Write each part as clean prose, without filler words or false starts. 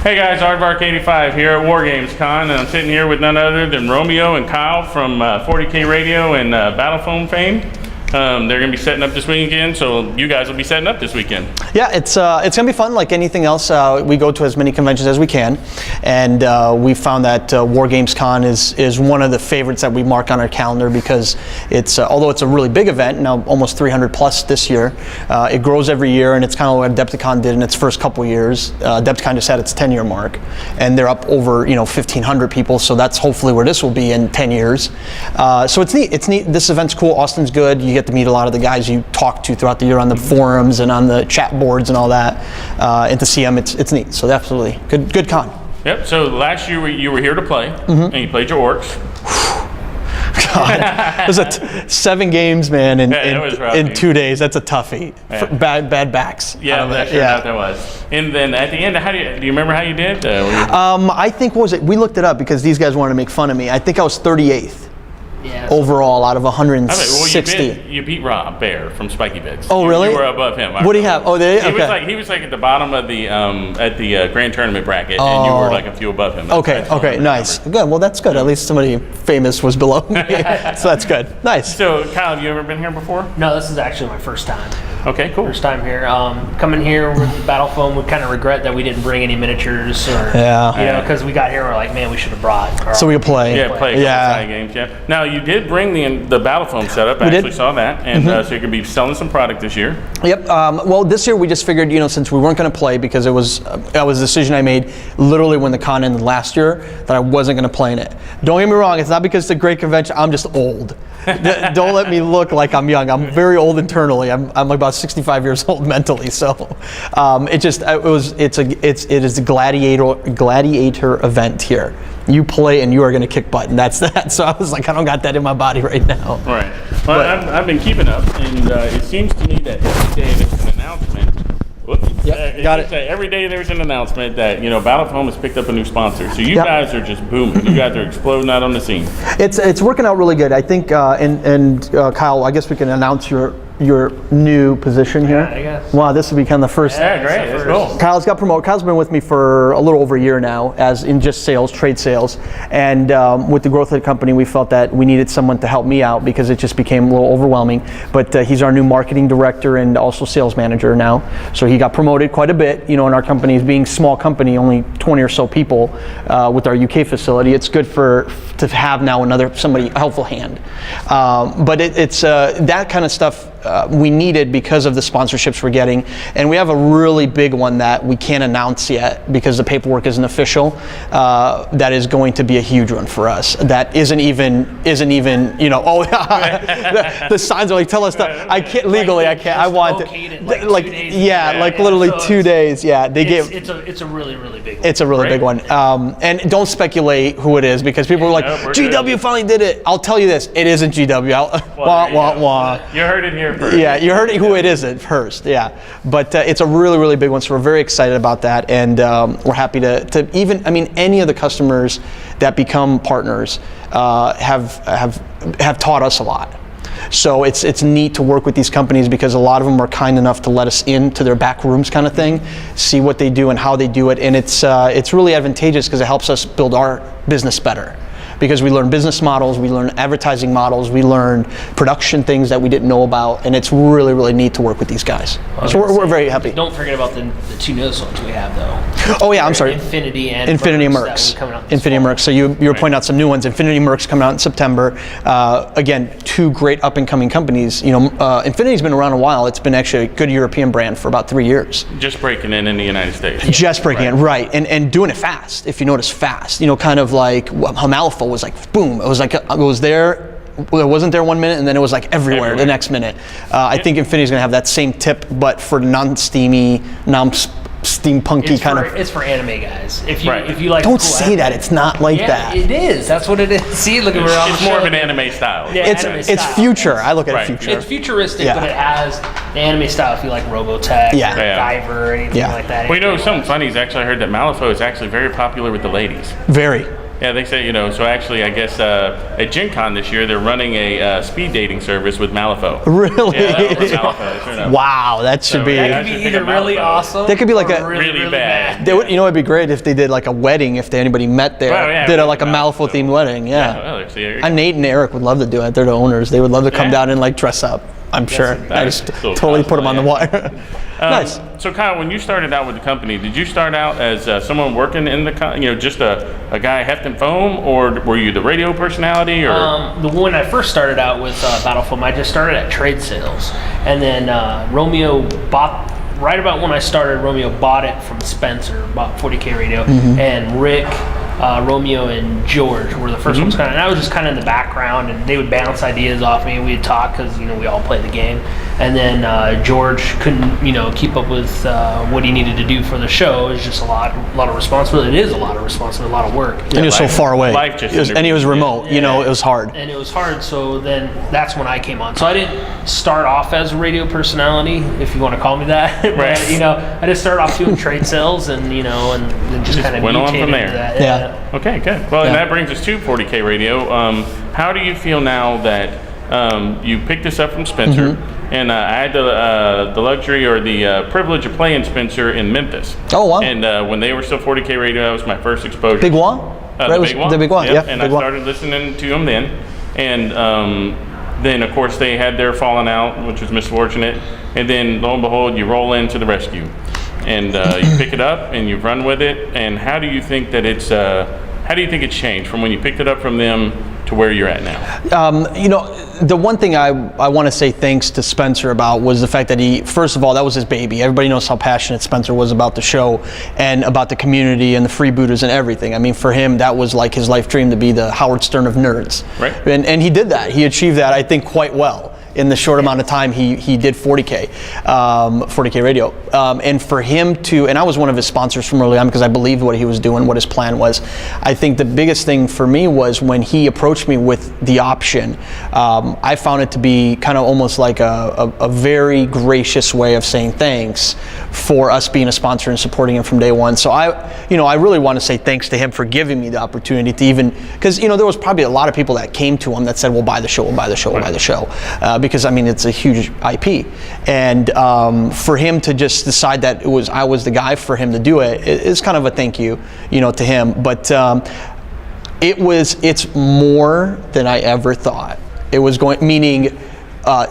Hey guys, Aardvark85 here at WarGamesCon, and I'm sitting here with none other than Romeo and Kyle from 40K Radio and Battlefoam fame. They're going to be setting up this weekend, so you guys will be setting up this weekend. Yeah, it's going to be fun. Like anything else, we go to as many conventions as we can, and we found that WarGamesCon is one of the favorites that we mark on our calendar because it's although it's a really big event, now almost 300 plus this year, it grows every year, and it's kind of what Adepticon did in its first couple years. Adepticon just had its 10-year mark, and they're up over 1,500 people, so that's hopefully where this will be in 10 years. So it's neat. It's neat. This event's cool. Austin's good. You get to meet a lot of the guys you talk to throughout the year on the forums and on the chat boards and all that, and to see them, it's neat. So absolutely good con. Yep. So last year you were here to play, and you played your orcs. God, it was 7 games, man, in 2 days. That's a toughie. Yeah. Bad backs. Yeah, that was. And then at the end, do you remember how you did? I think what was it? We looked it up because these guys wanted to make fun of me. I think I was 38th. Yeah, overall out of 160. You beat Rob Bear from Spiky Bits. Oh, really? You were above him. What do you have? Oh, he was like at the bottom of the at the grand tournament bracket, and you were like a few above him. Okay, nice. Good. Well, that's good. At least somebody famous was below me, so that's good. Nice. So, Kyle, have you ever been here before? No, this is actually my first time. Okay, cool. First time here. Coming here with Battlefoam, we kind of regret that we didn't bring any miniatures, or because we got here, we're like, man, we should have brought. So we could play. Yeah, play a couple side games. Yeah. Now you did bring the Battlefoam setup. I actually saw that, and so you're gonna be selling some product this year. Yep. Well, this year we just figured, since we weren't gonna play because it was a decision I made literally when the con ended last year that I wasn't gonna play in it. Don't get me wrong. It's not because it's a great convention. I'm just old. Don't let me look like I'm young. I'm very old internally. I'm like about 65 years old mentally. So it is a gladiator event here. You play and you are going to kick butt, and that's that. So I was like, I don't got that in my body right now. Right. Well, I've been keeping up, and it seems to me that every day there's an announcement. Got it. Every day there's an announcement that Battlefoam has picked up a new sponsor. So you guys are just booming. You guys are exploding out on the scene. It's working out really good. I think, Kyle, I guess we can announce your new position here. Yeah, I guess. Wow, this will be kind of the first. Yeah, great. That's cool. Kyle's got promoted. Kyle's been with me for a little over a year now, as in just sales, trade sales. And with the growth of the company, we felt that we needed someone to help me out because it just became a little overwhelming. But he's our new marketing director and also sales manager now. So he got promoted quite a bit. In our company, being a small company, only 20 or so people, with our UK facility, it's good to have now somebody helpful hand. But it's that kind of stuff. We needed because of the sponsorships we're getting, and we have a really big one that we can't announce yet because the paperwork isn't official. That is going to be a huge one for us. That isn't even the signs are like, tell us that I can't legally. I can't. I want it. Literally 2 days. Yeah, it's a really big one. It's a really big one. And don't speculate who it is because people are like, GW finally did it. I'll tell you this, it isn't GW. Wah. You heard it here. Yeah, you heard who it is at first, yeah. But it's a really big one, so we're very excited about that, and we're happy to even, any of the customers that become partners have taught us a lot. So it's neat to work with these companies because a lot of them are kind enough to let us into their back rooms kind of thing, see what they do and how they do it, and it's really advantageous because it helps us build our business better. Because we learn business models, we learn advertising models, we learn production things that we didn't know about, and it's really neat to work with these guys. So we're very happy. Don't forget about the two newest ones we have, though. Oh yeah, I'm sorry. Infinity and Mercs. Infinity and Mercs. So you were pointing out some new ones. Infinity Mercs coming out in September. Again, 2 great up and coming companies. Infinity's been around a while. It's been actually a good European brand for about 3 years. Just breaking in the United States. Just breaking in, right, and doing it fast. If you notice, fast. Kind of like Hamalfa was like boom. It was like it was there. Well, it wasn't there 1 minute, and then it was like everywhere the next minute. I think Infinity's gonna have that same tip, but for non-steamy, steampunky kind of. It's for anime guys. If you like. Don't say that. It's not like that. It is. That's what it is. See, look at where it's more of an anime style. Yeah, it's future. I look at it future. It's futuristic, but it has the anime style. If you like Robotech, Guyver, or anything like that. Well, something funny is actually I heard that Malifaux is actually very popular with the ladies. Very. Yeah, they say, so actually, I guess at Gen Con this year, they're running a speed dating service with Malifaux. Really? Yeah, Malifaux, sure enough. Wow, that should be. That could be either really awesome. That could be like a really bad. They would, it'd be great if they did like a wedding. If anybody met there, did like a Malifaux themed wedding. Yeah. And Nate and Eric would love to do it. They're the owners. They would love to come down and like dress up. I'm sure. I just totally put them on the wire. Nice. So Kyle, when you started out with the company, did you start out as someone working in the, just a guy hefting foam, or were you the radio personality? Or when I first started out with Battlefoam, I just started at trade sales, and then Romeo bought. Right about when I started, Romeo bought it from Spencer, bought 40K Radio, and Rick, Romeo, and George were the first ones and I was just kind of in the background, and they would bounce ideas off me, and we'd talk because we all play the game. And then George couldn't keep up with what he needed to do for the show. It was just a lot of responsibility. It is a lot of responsibility, a lot of work. And he was so far away. And he was remote. It was hard. And it was hard. So then that's when I came on. So I didn't start off as a radio personality, if you want to call me that. Right. I just started off doing trade sales, and and then just kind of went on from there. That. Yeah. Okay, good. Well, and that brings us to 40K Radio. How do you feel now that you picked this up from Spencer? And I had the luxury or the privilege of playing Spencer in Memphis. Oh, wow. And when they were still 40K Radio, that was my first exposure. Big One? The Big One, yeah. And I started listening to them then. And then, of course, they had their falling out, which was misfortunate. And then, lo and behold, you roll into the rescue. And you pick it up and you run with it. And how do you think that it's changed from when you picked it up from them to where you're at now? The one thing I want to say thanks to Spencer about was the fact that first of all, that was his baby. Everybody knows how passionate Spencer was about the show and about the community and the freebooters and everything. I mean, for him, that was like his life dream to be the Howard Stern of nerds. Right. And he did that. He achieved that, I think, quite well. In the short amount of time he did 40K Radio. And for him to, and I was one of his sponsors from early on because I believed what he was doing, what his plan was. I think the biggest thing for me was when he approached me with the option, I found it to be kind of almost like a very gracious way of saying thanks for us being a sponsor and supporting him from day one. So I really want to say thanks to him for giving me the opportunity to even, because there was probably a lot of people that came to him that said, we'll buy the show, we'll buy the show, we'll buy the show. Because it's a huge IP, and for him to just decide that I was the guy for him to do it is kind of a thank you, to him. But it's more than I ever thought. It was meaning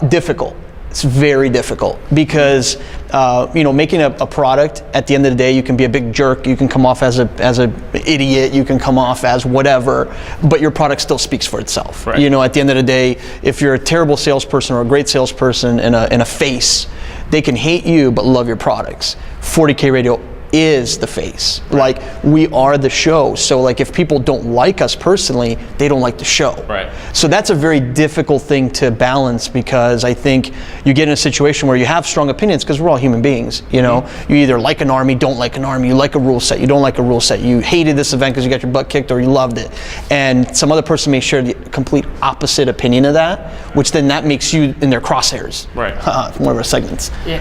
difficult. It's very difficult because making a product, at the end of the day, you can be a big jerk, you can come off as a idiot, you can come off as whatever, but your product still speaks for itself. Right. At the end of the day, if you're a terrible salesperson or a great salesperson and a face, they can hate you but love your products. 40K Radio is the face. Right. Like, we are the show. So like, if people don't like us personally, they don't like the show. Right. So that's a very difficult thing to balance, because I think you get in a situation where you have strong opinions, because we're all human beings. You either like an army, don't like an army, you like a rule set, you don't like a rule set, you hated this event because you got your butt kicked, or you loved it. And some other person may share the complete opposite opinion of that, which then that makes you in their crosshairs. Right. One of our segments. Yeah,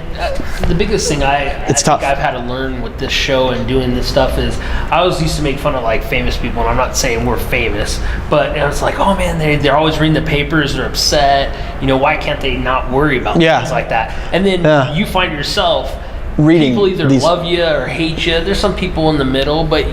the biggest thing I think I've had to learn with this show and doing this stuff is, I always used to make fun of like famous people, and I'm not saying we're famous, but it's like, oh man, they're always reading the papers, they're upset, why can't they not worry about things like that? And then you find yourself reading, people either love you or hate you. There's some people in the middle, but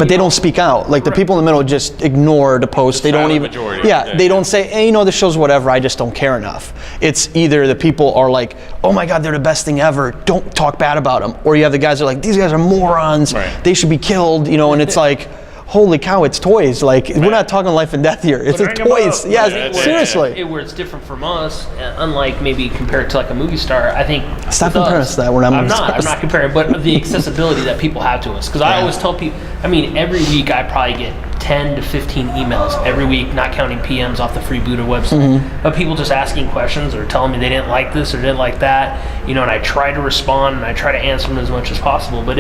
they don't speak out. Like, the people in the middle just ignore the post. They don't even majority. They don't say, hey, the show's whatever, I just don't care enough. It's either the people are like, oh my god, they're the best thing ever, don't talk bad about them, or you have the guys that are like, these guys are morons, they should be killed, and it's like, holy cow, it's toys. Like, we're not talking life and death here. It's toys. Yeah, seriously. Where it's different from us, unlike maybe compared to like a movie star, I think. Stop comparing us to that. I'm not comparing, but the accessibility that people have to us. Because I always tell people, every week I probably get 10 to 15 emails every week, not counting PMs off the Freebooter website, of people just asking questions or telling me they didn't like this or didn't like that, and I try to respond and I try to answer them as much as possible, but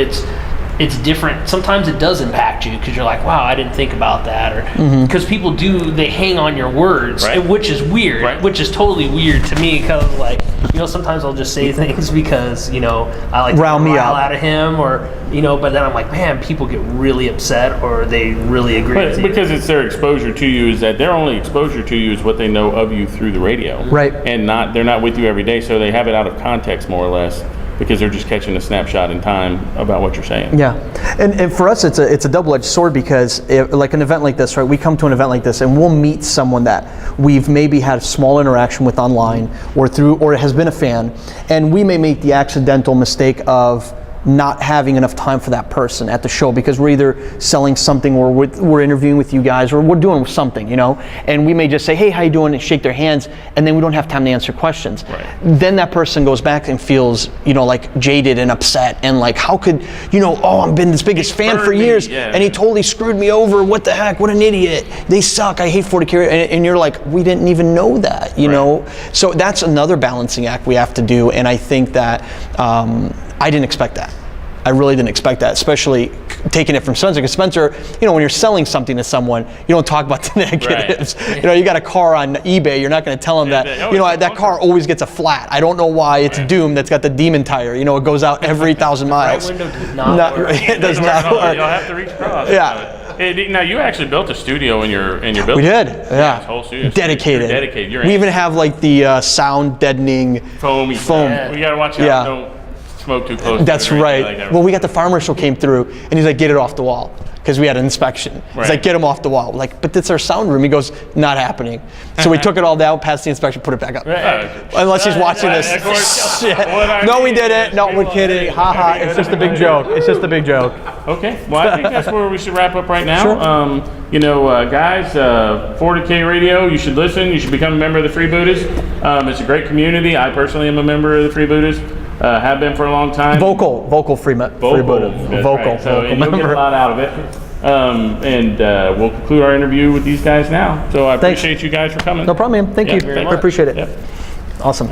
it's different. Sometimes it does impact you because you're like, wow, I didn't think about that, or because people they hang on your words, Right. which is weird, Right. which is totally weird to me because like, sometimes I'll just say things because, I like to Rile me rile up. out of him, or, but then I'm like, man, people get really upset or they really agree But with you. because it's their exposure to you, is that their only exposure to you is what they know of you through the radio. Right. And they're not with you every day, so they have it out of context more or less because they're just catching a snapshot in time about what you're saying. Yeah, and for us, it's a double-edged sword because like an event like this, right? We come to an event like this and we'll meet someone that we've maybe had a small interaction with online or has been a fan, and we may make the accidental mistake of not having enough time for that person at the show because we're either selling something or we're interviewing with you guys or we're doing something, and we may just say, hey, how you doing, and shake their hands, and then we don't have time to answer questions. Right. Then that person goes back and feels, like jaded and upset and like, how could, I've been this biggest fan for burned me, years yeah. and he totally screwed me over. What the heck? What an idiot. They suck. I hate 40K. And you're like, we didn't even know that, know? So that's another balancing act we have to do. And I think that I didn't expect that. I really didn't expect that, especially taking it from Spencer. Because Spencer, when you're selling something to someone, you don't talk about the negatives. Right. You got a car on eBay, you're not going to tell them that, that car always gets a flat. I don't know why. It's a Doom that's got the demon tire. It goes out every 1,000 miles. Right window does not work. It does not work. You'll have to reach across. Yeah. Now you actually built a studio in your building. We did, yeah. This whole studio. Dedicated. You're dedicated. We even have like the sound deadening foam. Yeah. We gotta watch out. Yeah. Don't smoke too close. That's to it or right. anything like that. Well, we got the fire marshal came through, and he's like, get it off the wall. Because we had an inspection. He's Right. like, get him off the wall. We're like, but that's our sound room. He goes, not happening. So we took it all down, passed the inspection, put it back up. Unless he's watching this. Of course. Shit. What I No, we mean didn't. is No, we we're will- kidding. Ha ha. It's just a big joke. It's just a big joke. Okay, well, I think that's where we should wrap up right now. Sure. Guys, 40K Radio, you should listen. You should become a member of the Freebooters. It's a great community. I personally am a member of the Freebooters. Have been for a long time. Vocal freebooter. That's Vocal. right. So Vocal and you'll get a member. lot out of it. We'll conclude our interview with these guys now. So I Thanks. appreciate you guys for coming. No problem, man. Thank Yeah, you. very I much. appreciate it. Yep. Awesome.